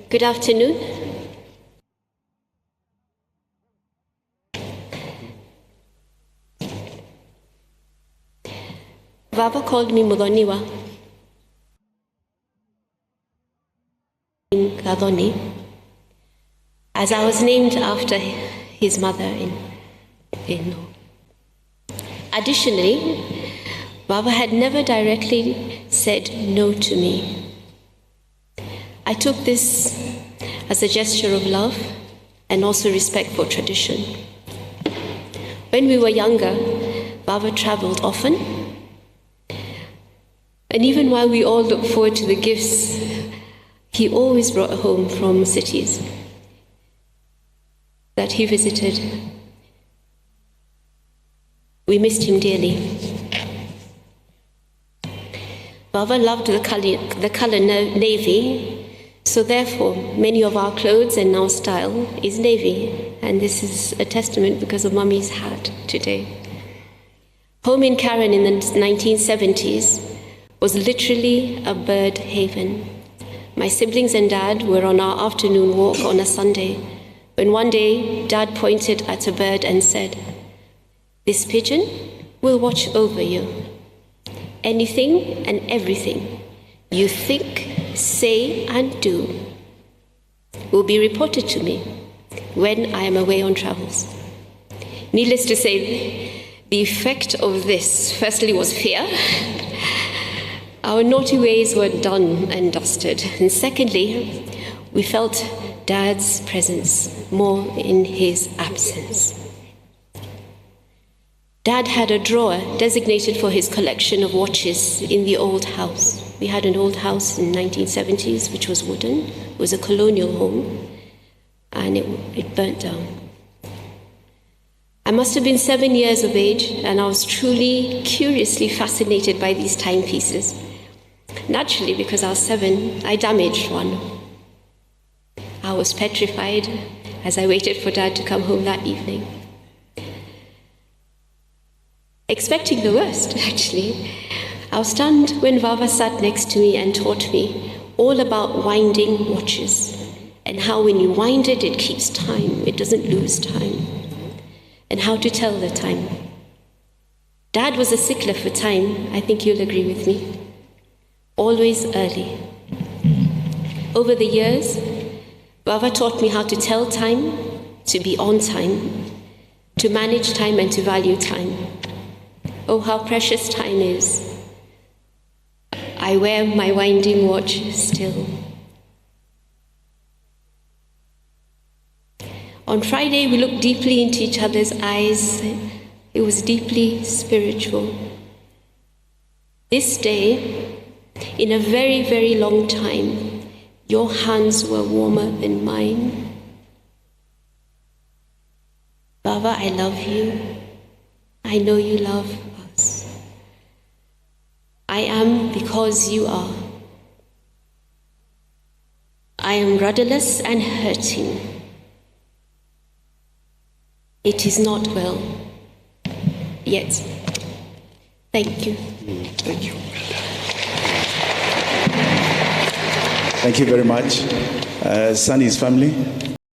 Good afternoon. Baba called me Mudoniwa in Gadoni, as I was named after his mother-in-law. Additionally, Baba had never directly said no to me. I took this as a gesture of love and also respect for tradition. When we were younger, Baba traveled often, and even while we all looked forward to the gifts he always brought home from cities that he visited, we missed him dearly. Baba loved the color navy, so therefore many of our clothes and our style is navy, and this is a testament because of Mummy's hat today. Home in Karen in the 1970s was literally a bird haven. My siblings and Dad were on our afternoon walk on a Sunday when one day Dad pointed at a bird and said, "This pigeon will watch over you. Anything and everything you think, say, and do will be reported to me when I am away on travels." Needless to say, the effect of this firstly was fear. Our naughty ways were done and dusted. And secondly, we felt Dad's presence more in his absence. Dad had a drawer designated for his collection of watches in the old house. We had an old house in the 1970s, which was wooden. It was a colonial home, and it burnt down. I must have been 7 years of age, and I was truly, curiously fascinated by these timepieces. Naturally, because I was 7, I damaged one. I was petrified as I waited for Dad to come home that evening. Expecting the worst, actually. I was stunned when Vava sat next to me and taught me all about winding watches and how when you wind it, it keeps time, it doesn't lose time, and how to tell the time. Dad was a stickler for time, I think you'll agree with me. Always early. Over the years, Baba taught me how to tell time, to be on time, to manage time and to value time. Oh, how precious time is. I wear my winding watch still. On Friday, we looked deeply into each other's eyes. It was deeply spiritual. This day, in a very, very long time, your hands were warmer than mine. Baba, I love you. I know you love us. I am because you are. I am rudderless and hurting. It is not well yet. Thank you. Thank you. Thank you very much. Sunny's family.